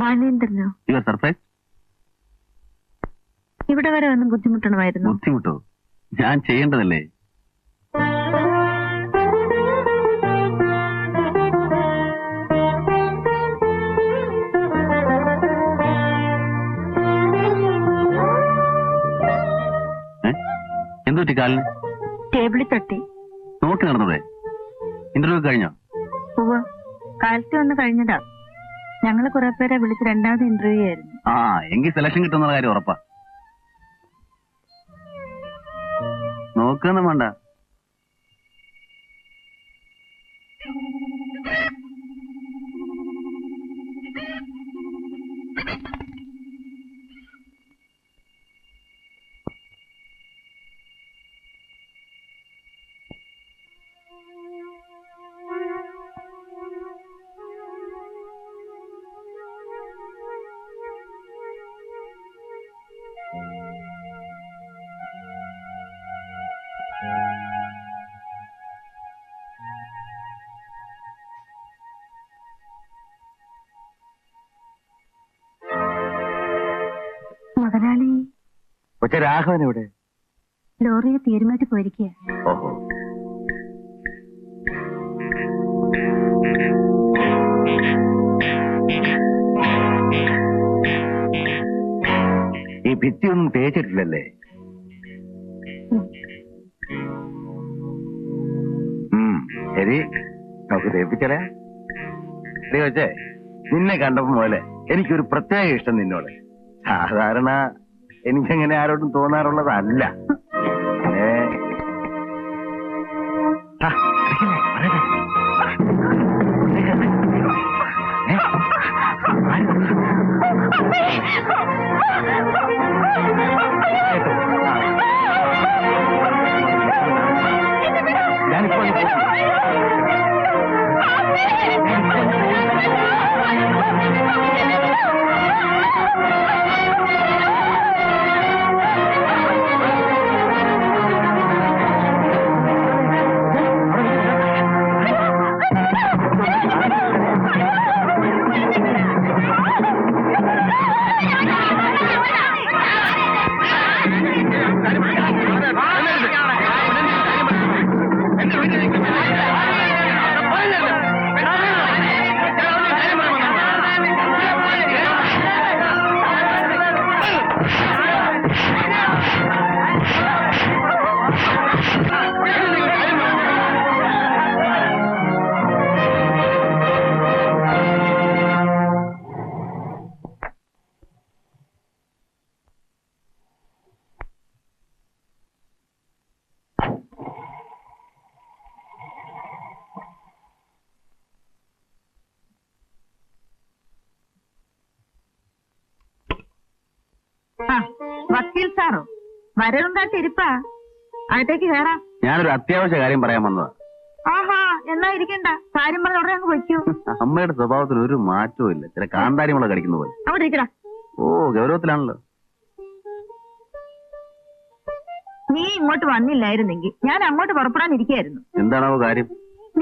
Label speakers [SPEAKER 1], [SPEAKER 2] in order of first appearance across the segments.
[SPEAKER 1] ബാലേന്ദ്രനോ?
[SPEAKER 2] You are surprise?
[SPEAKER 1] ഇവിടെ വരെ ഒന്നും ബുദ്ധിമുട്ടണമായിരുന്നു.
[SPEAKER 2] ബുദ്ധിമുട്ടോ? ഞാൻ ചെയ്യേണ്ടതല്ലേ? എന്തുപറ്റി കാലിന്?
[SPEAKER 1] ടേബിളിൽ തട്ടി.
[SPEAKER 2] നോക്കി നടന്നൂടെ? ഇന്റർവ്യൂ കഴിഞ്ഞോ?
[SPEAKER 1] ഉവ്വ്, കാലത്ത് വന്ന് കഴിഞ്ഞതാ. ഞങ്ങള് കുറെ പേരെ വിളിച്ച് രണ്ടാമത് ഇന്റർവ്യൂ ആയിരുന്നു.
[SPEAKER 2] ആ, എങ്കിൽ സെലക്ഷൻ കിട്ടുന്ന കാര്യം ഉറപ്പാ. നോക്കൊന്നും വേണ്ട.
[SPEAKER 1] മുതലാളി
[SPEAKER 2] കൊച്ച രാഘവൻ എവിടെ?
[SPEAKER 1] ലോറിയെ തീരുമാറ്റി പോയിരിക്കുക.
[SPEAKER 2] ഓഹോ. ഈ ഭിത്തിയൊന്നും തേച്ചിട്ടില്ലല്ലേ? ശരി, നമുക്ക് തേപ്പിച്ചേ. കൊച്ചേ, നിന്നെ കണ്ടപ്പോ പോലെ എനിക്കൊരു പ്രത്യേക ഇഷ്ടം നിന്നോട്. സാധാരണ എനിക്കങ്ങനെ ആരോടും തോന്നാറുള്ളതല്ല.
[SPEAKER 1] വക്കീൽ സാറോ? വരവുണ്ടായിട്ടിരിപ്പാ. അകത്തേക്ക് കയറാം.
[SPEAKER 2] ഞാനൊരു അത്യാവശ്യ കാര്യം പറയാൻ വന്നതാ.
[SPEAKER 1] ആഹാ, എന്നാ ഇരിക്കണ്ട. കാര്യം പറഞ്ഞ ഉടനെ അങ്ങ് വയ്ക്കൂ.
[SPEAKER 2] അമ്മയുടെ സ്വഭാവത്തിന് ഒരു മാറ്റവും ഇല്ല. ചില കാന്താരിമുള കടിക്കുന്ന പോലെ.
[SPEAKER 1] അവിടെ ഇരിക്കടാ.
[SPEAKER 2] ഓ, ഗൗരവത്തിലാണല്ലോ.
[SPEAKER 1] നീ ഇങ്ങോട്ട് വന്നില്ലായിരുന്നെങ്കിൽ ഞാൻ അങ്ങോട്ട് പുറപ്പെടാനിരിക്കായിരുന്നു.
[SPEAKER 2] എന്താണോ കാര്യം?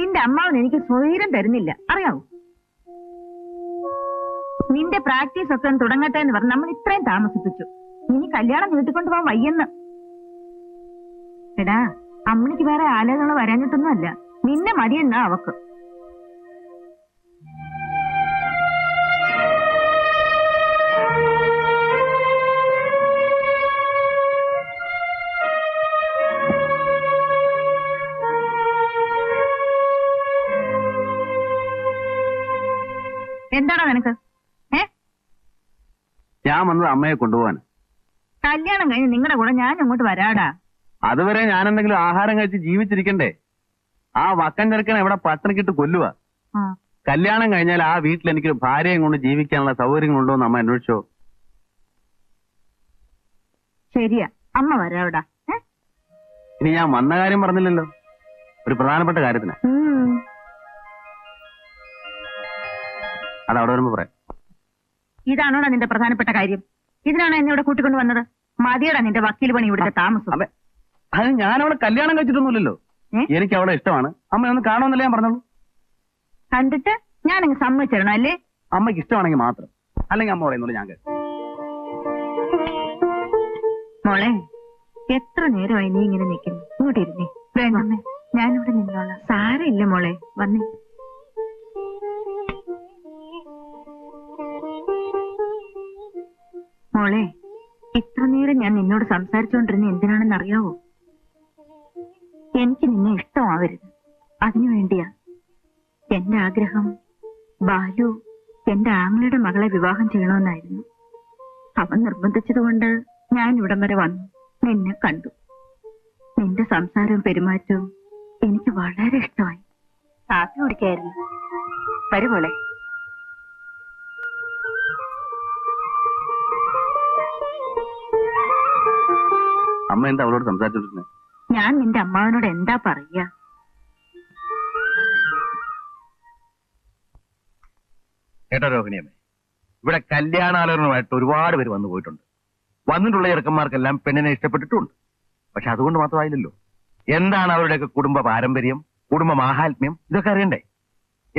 [SPEAKER 1] നിന്റെ അമ്മാവൻ എനിക്ക് സ്വൈരം തരുന്നില്ല, അറിയാവോ? നിന്റെ പ്രാക്ടീസ് ഒക്കെ തുടങ്ങട്ടെ എന്ന് പറഞ്ഞ് നമ്മൾ ഇത്രയും താമസിപ്പിച്ചു. ഇനി കല്യാണം നീട്ടിക്കൊണ്ട് പോകാൻ വയ്യെന്ന്. എടാ, അമ്മണിക്ക് വേറെ ആലോചനകൾ വരാഞ്ഞിട്ടൊന്നുമല്ല, നിന്നെ മതിയെന്നാ അവക്ക്. എന്താണോ നിനക്ക്?
[SPEAKER 2] ഞാൻ വന്നത് അമ്മയെ കൊണ്ടുപോകാൻ.
[SPEAKER 1] കല്യാണം കഴിഞ്ഞ് നിങ്ങളുടെ കൂടെ ഞാൻ അങ്ങോട്ട് വരാടാ.
[SPEAKER 2] അതുവരെ ഞാൻ എന്തെങ്കിലും ആഹാരം കഴിച്ച് ജീവിച്ചിരിക്കണ്ടേ? ആ വക്കൻ ചെറുക്കൻ എവിടെ പട്ടണിക്കിട്ട് കൊല്ലുക. കല്യാണം കഴിഞ്ഞാൽ ആ വീട്ടിൽ എനിക്കൊരു ഭാര്യയും കൊണ്ട് ജീവിക്കാനുള്ള സൗകര്യങ്ങളുണ്ടോ എന്ന് അമ്മ അന്വേഷിച്ചോ?
[SPEAKER 1] ശരിയാ, അമ്മ വരാവിടാ.
[SPEAKER 2] ഇനി ഞാൻ വന്ന കാര്യം പറഞ്ഞില്ലല്ലോ, ഒരു പ്രധാനപ്പെട്ട കാര്യത്തിന്. അതവിടെ വരുമ്പോ പറയാം.
[SPEAKER 1] ഇതാണോടാ നിന്റെ പ്രധാനപ്പെട്ട കാര്യം? ഇതിനാണോ എന്നെ ഇവിടെ കൂട്ടിക്കൊണ്ട് വന്നത്? മതിയടാ നിന്റെ വക്കീൽ പണി, ഇവിടുത്തെ താമസം.
[SPEAKER 2] അത് ഞാനവിടെ കല്യാണം കഴിച്ചിട്ടൊന്നുമില്ലല്ലോ. എനിക്ക് അവിടെ ഇഷ്ടമാണ്. അമ്മ ഒന്ന് കാണുമെന്നല്ലേ ഞാൻ പറഞ്ഞോളൂ.
[SPEAKER 1] കണ്ടിട്ട് ഞാനങ്ങ് സമ്മതിച്ചിരണം അല്ലേ?
[SPEAKER 2] അമ്മയ്ക്ക് ഇഷ്ടമാണെങ്കിൽ മാത്രം. അല്ലെങ്കിൽ അമ്മ പറയുന്നുള്ളൂ ഞാൻ കേൾക്കും.
[SPEAKER 1] മോളെ, എത്ര നേരമായി നീ ഇങ്ങനെ നിൽക്കുന്നു? ഇങ്ങോട്ടിരുന്നേ. വേണ്ടമ്മേ, ഞാനിവിടെ നിന്നോളാം. സാരമില്ല മോളെ, വന്നേ. മോളെ, ഇത്ര നേരം ഞാൻ നിന്നോട് സംസാരിച്ചുകൊണ്ടിരുന്ന എന്തിനാണെന്ന് അറിയാവോ? എനിക്ക് നിന്നെ ഇഷ്ടമാവരുത്, അതിനു വേണ്ടിയാ. എന്റെ ആഗ്രഹം ബാലു എന്റെ ആങ്ങളുടെ മകളെ വിവാഹം ചെയ്യണമെന്നായിരുന്നു. അവൻ നിർബന്ധിച്ചതുകൊണ്ട് ഞാൻ ഇവിടം വരെ വന്നു, നിന്നെ കണ്ടു. നിന്റെ സംസാരവും പെരുമാറ്റവും എനിക്ക് വളരെ ഇഷ്ടമായി. കാപ്പി കുടിക്കായിരുന്നു. വരുമോളെ.
[SPEAKER 2] അമ്മ എന്താ അവളോട് സംസാരിച്ചോണ്ടിരുന്നത്?
[SPEAKER 1] ഞാൻ നിന്റെ അമ്മാവനോട് എന്താ പറയാ?
[SPEAKER 3] കേട്ടോ രോഹിണിയമ്മേ, ഇവിടെ കല്യാണാലോചനയുമായിട്ട് ഒരുപാട് പേര് വന്നു പോയിട്ടുണ്ട്. വന്നിട്ടുള്ള ചെറുക്കന്മാർക്കെല്ലാം പെണ്ണിനെ ഇഷ്ടപ്പെട്ടിട്ടുണ്ട്. പക്ഷെ അതുകൊണ്ട് മാത്രമായില്ലല്ലോ. എന്താണ് അവരുടെയൊക്കെ കുടുംബ പാരമ്പര്യം, കുടുംബ മാഹാത്മ്യം, ഇതൊക്കെ അറിയണ്ടേ?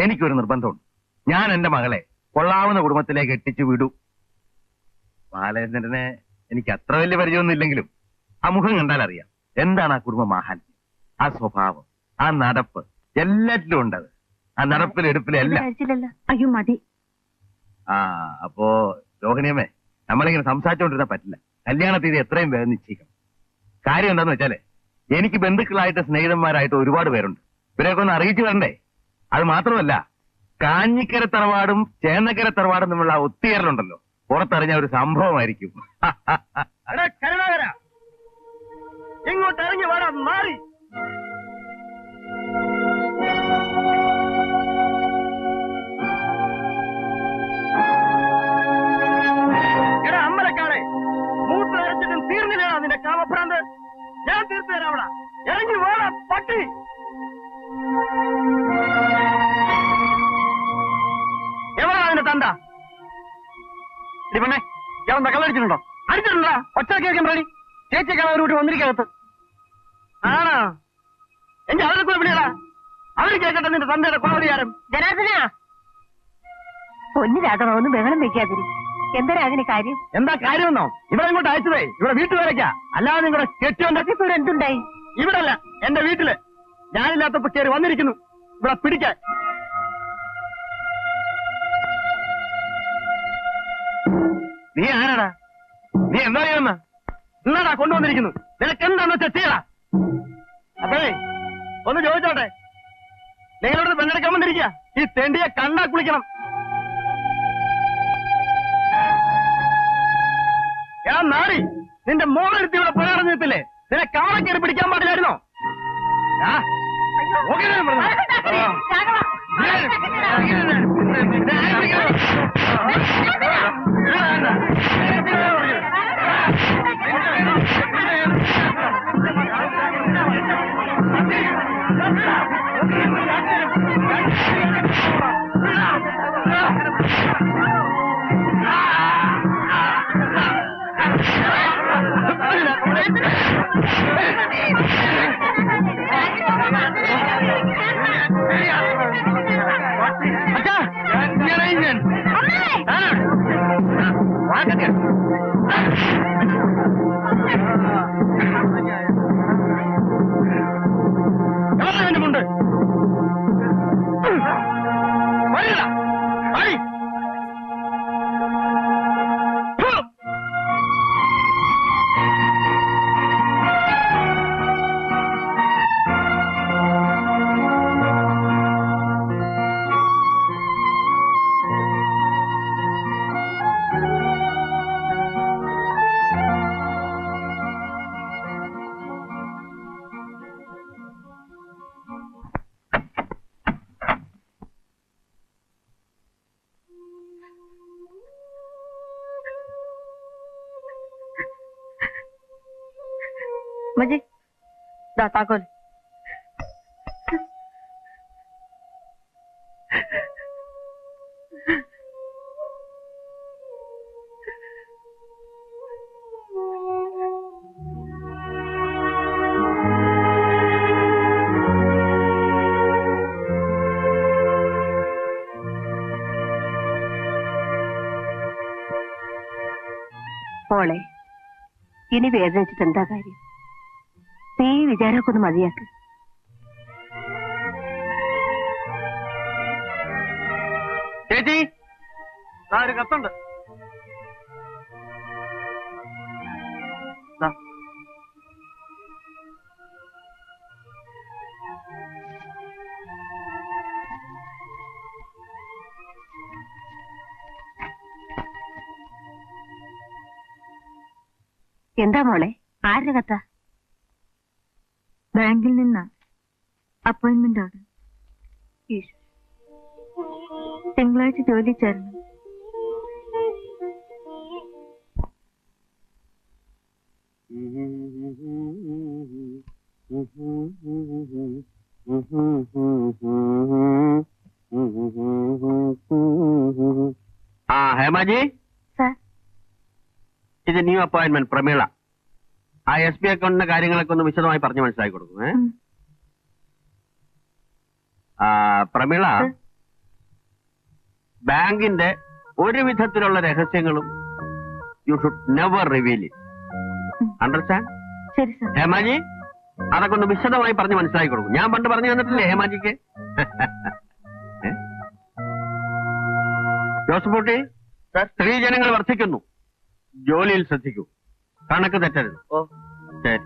[SPEAKER 3] എനിക്കൊരു നിർബന്ധമുണ്ട്. ഞാൻ എന്റെ മകളെ കൊള്ളാവുന്ന കുടുംബത്തിലേക്ക് എത്തിച്ചു വിടൂ. ബാലേന്ദ്രനെ എനിക്ക് അത്ര വലിയ പരിചയമൊന്നും ഇല്ലെങ്കിലും ആ മുഖം കണ്ടാൽ അറിയാം എന്താണ് ആ കുടുംബ മാഹാത്മ്യം, ആ സ്വഭാവം, ആ നടപ്പ്, എല്ലാറ്റിലും ഉണ്ടത്. ആ നടപ്പിലും എടുപ്പിലും എല്ലാം.
[SPEAKER 1] അയ്യോ മതി.
[SPEAKER 3] അപ്പോ രോഹിണിയമ്മേ, നമ്മളിങ്ങനെ സംസാരിച്ചുകൊണ്ടിരുന്നാ പറ്റില്ല. കല്യാണ തീയതി എത്രയും വേഗം നിശ്ചയിക്കണം. കാര്യം എന്താന്ന് വെച്ചാല് എനിക്ക് ബന്ധുക്കളായിട്ട് സ്നേഹിതന്മാരായിട്ട് ഒരുപാട് പേരുണ്ട്. ഇവരെയൊക്കെ ഒന്ന് അറിയിച്ചു വരണ്ടേ? അത് മാത്രമല്ല, കാഞ്ഞിക്കര തറവാടും ചേന്നക്കര തറവാടും തമ്മിലുള്ള ഒത്തുചേരലുണ്ടല്ലോ, പുറത്തറിഞ്ഞ ഒരു സംഭവമായിരിക്കും.
[SPEAKER 2] ഇങ്ങോട്ട് ഇറങ്ങി വേടാ മാറി. എടാ അമ്പലക്കാളെ, മൂട്ട് അരച്ചിട്ടും തീർന്നില്ലേടാ നിന്റെ കാമഭ്രാന്ത്? ഞാൻ തീർത്തു തരാം. അവിടെ ഇറങ്ങി വേടാ പട്ടി. എവിടാ അതിന്റെ തണ്ട? ഇവനെ ഇയാളെന്താ കള്ളടിച്ചിട്ടുണ്ടോ? അടിച്ചിട്ടുണ്ടോ? ഒച്ച കേൾക്കാൻ റെഡി. ചേച്ചി കാണാൻ ഒരു കൂട്ടി വന്നിരിക്കകത്ത്. ആണോ? എങ്കിൽ അവരെ കൂടെ വിളിയടാ. അവര് കേൾക്കട്ടെ നിന്റെ തന്തയുടെ കൊലവിളിയാരം.
[SPEAKER 1] ജനാർദ്ദനാ, പൊന്നു രാഘവ, ഒന്ന് ബഹളം വെക്കാതിരി. എന്താ അതിന് കാര്യം?
[SPEAKER 2] എന്താ കാര്യമെന്നോ? ഇവിടെ ഇങ്ങോട്ട് അയച്ചതേ ഇവിടെ വീട്ടുകാരൊക്കെയാ, അല്ലാതെ നിങ്ങളുടെ കെട്ടിയോണ്ട്
[SPEAKER 1] എന്തുണ്ടായി?
[SPEAKER 2] ഇവിടെ അല്ല, എന്റെ വീട്ടില്. ഞാനില്ലാത്തപ്പോ കയറി വന്നിരിക്കുന്നു ഇവിടെ പിടിക്കാൻ. നീ ആരാടാ? നീ എന്താ ചെയ്യുന്ന? എന്നാടാ കൊണ്ടുവന്നിരിക്കുന്നു? നിനക്ക് എന്താന്ന് വെച്ചാ ചെയ്യടാ. അപ്പേ ഒന്ന് ചോദിച്ചോട്ടെ, നിങ്ങളോട് പെണ്ണെടുക്കാൻ വന്നിരിക്കുക. ഈ തെണ്ടിയെ കണ്ടാ കുളിക്കണം. ഞാൻ നാടി നിന്റെ മോളെടുത്ത് ഇവിടെ പോരാടം നിർത്തില്ലേ? നിന്നെ കാള കയറി പിടിക്കാൻ പാടില്ലായിരുന്നോ? ണ്ട്
[SPEAKER 1] മജി, ദാ താക്കോൽ. മോളെ, ഇനി വേദനിച്ചിട്ട് എന്താ കാര്യം? നീ വിചാരമൊക്കെ ഒന്ന് മതിയാക്ക്.
[SPEAKER 2] ചേച്ചി, ഒരു കത്തുണ്ട്. ദാ.
[SPEAKER 1] എന്താ മോളെ, ആരുടെ കത്താ?
[SPEAKER 4] ബാങ്കിൽ നിന്നാ. അപ്പോയിന്റ്മെന്റ് ആണ്. തിങ്കളാഴ്ച ജോലി ചേർന്നു.
[SPEAKER 2] ഹേമാജി,
[SPEAKER 1] സാർ,
[SPEAKER 2] ഇത് ന്യൂ അപ്പോയിന്റ്മെന്റ് പ്രമീള. ആ SB അക്കൗണ്ടിന്റെ കാര്യങ്ങളൊക്കെ ഒന്ന് വിശദമായി പറഞ്ഞു മനസ്സിലാക്കി കൊടുക്കും. പ്രമീള, ബാങ്കിന്റെ ഒരു വിധത്തിലുള്ള രഹസ്യങ്ങളും you should never reveal it. Understand?
[SPEAKER 1] ശരി സാർ.
[SPEAKER 2] ഹേമാജി, അതൊക്കെ ഒന്ന് വിശദമായി പറഞ്ഞു മനസ്സിലാക്കി കൊടുക്കും. ഞാൻ പണ്ട് പറഞ്ഞു തന്നിട്ടില്ലേ ഹേമാജിക്ക്? ജോസഫൂട്ടി, സ്ത്രീ ജനങ്ങൾ വർദ്ധിക്കുന്നു. ജോലിയിൽ ശ്രദ്ധിക്കൂ, കണക്ക് തെറ്റരുത്. ഓ ശരി.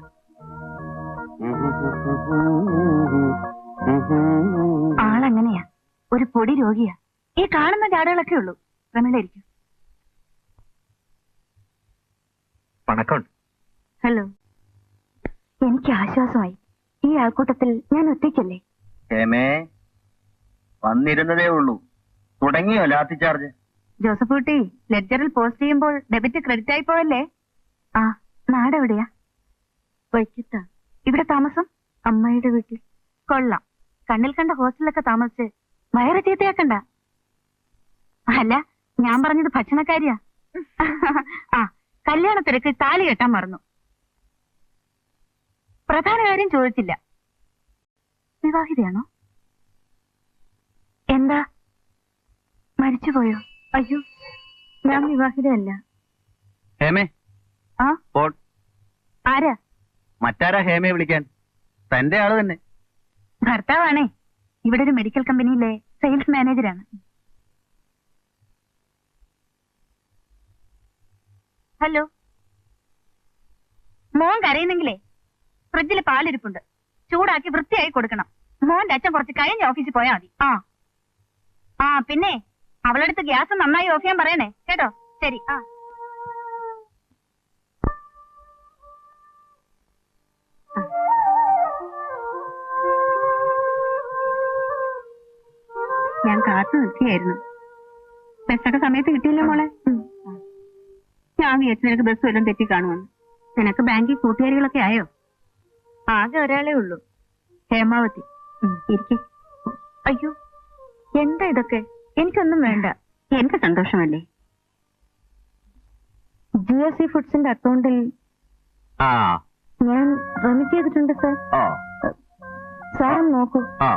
[SPEAKER 1] ആളെങ്ങനെയാ? ഒരു പൊടി രോഗിയാ. ഈ കാണുന്ന ജാടകളൊക്കെ ഉള്ളൂ. പ്രമീളയിരിക്കും.
[SPEAKER 3] പണക്കമുണ്ട്.
[SPEAKER 4] ഹലോ.
[SPEAKER 1] എനിക്ക് ആശ്വാസമായി. ഈ ആൾക്കൂട്ടത്തിൽ ഞാൻ ഒറ്റയ്ക്കല്ലേ.
[SPEAKER 3] ഹേമേ, വന്നിരുന്നതേ ഉള്ളൂ. തുടങ്ങിയോ ലാത്തി ചാർജ്?
[SPEAKER 1] ജോസഫൂട്ടി, ലെഡ്ജറിൽ പോസ്റ്റ് ചെയ്യുമ്പോൾ ഡെബിറ്റ് ക്രെഡിറ്റ് ആയി പോയല്ലേ? ആ, നാടെവിടെയാ?
[SPEAKER 4] വൈക്കത്താ.
[SPEAKER 1] ഇവിടെ താമസം?
[SPEAKER 4] അമ്മായിയുടെ വീട്ടിൽ.
[SPEAKER 1] കൊള്ളാം. കണ്ണിൽ കണ്ട ഹോസ്റ്റലിലൊക്കെ താമസിച്ച് വയറ് ചീത്തയാക്കണ്ട. അല്ല, ഞാൻ പറഞ്ഞത് ഭക്ഷണക്കാരിയാ. ആ, കല്യാണത്തിരക്ക് താലി കെട്ടാൻ മറന്നു. പ്രധാന കാര്യം ചോദിച്ചില്ല. വിവാഹിതയാണോ? എന്താ, മരിച്ചുപോയോ?
[SPEAKER 4] അയ്യോ, ഞാൻ വിവാഹിതയല്ല.
[SPEAKER 3] ഹേമേ,
[SPEAKER 1] ആ,
[SPEAKER 3] ഫോൺ.
[SPEAKER 1] ആരാ?
[SPEAKER 3] മറ്റാരാ ഹേമയെ വിളിക്കാൻ? തന്റെ ആള് തന്നെ.
[SPEAKER 1] ഭർത്താവാണേ. ഇവിടെ ഒരു മെഡിക്കൽ കമ്പനിയിലെ സെയിൽസ് മാനേജരാണ്. ഹലോ. മോൻ കരയുന്നെങ്കിലേ ഫ്രിഡ്ജിൽ പാലിരിപ്പുണ്ട്. ചൂടാക്കി വൃത്തിയായി കൊടുക്കണം. മോന്റെ അച്ഛൻ കുറച്ച് കഴിഞ്ഞ് ഓഫീസിൽ പോയാൽ മതി. ആ പിന്നെ അവളടുത്ത് ഗ്യാസ് നന്നായി ഓഫ് ചെയ്യാൻ പറയണേ കേട്ടോ. ശരി. ആ, ഞാൻ കാത്തു നിൽക്കുകയായിരുന്നു. ബസ്സൊക്കെ സമയത്ത് കിട്ടിയില്ലേ മോളെ? ഞാൻ വിചാരിച്ചു നിനക്ക് ബസ് വല്ലതും തെറ്റി കാണുമെന്ന്. നിനക്ക് ബാങ്കിൽ കൂട്ടുകാരികളൊക്കെ ആയോ?
[SPEAKER 4] ആകെ ഒരാളേ ഉള്ളൂ,
[SPEAKER 1] ഹേമാവതി.
[SPEAKER 4] ഇരിക്കെ. അയ്യോ, എന്താ ഇതൊക്കെ? എനിക്കൊന്നും വേണ്ട.
[SPEAKER 1] എനിക്ക് സന്തോഷമല്ലേ.
[SPEAKER 4] GSC ഫുഡ്സിന്റെ അക്കൗണ്ടിൽ
[SPEAKER 3] ആ
[SPEAKER 4] ഞാൻ റെമിറ്റ് ചെയ്തിട്ടുണ്ട് സർ.
[SPEAKER 3] ആ
[SPEAKER 4] സാർ നോക്കൂ.
[SPEAKER 3] ആ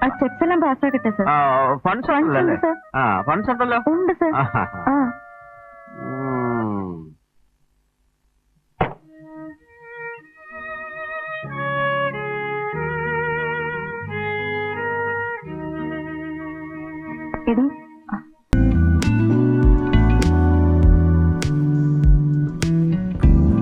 [SPEAKER 4] ആ ചെക്സ് എല്ലാം പാസ്സാക്കട്ടെ സർ.
[SPEAKER 3] ഫണ്ട്സ് ഉണ്ടല്ലേ?
[SPEAKER 4] സർ.
[SPEAKER 3] ഫണ്ട്സ് ഉണ്ടല്ലോ.
[SPEAKER 4] ഉണ്ട് സർ. ആ,
[SPEAKER 1] എടി,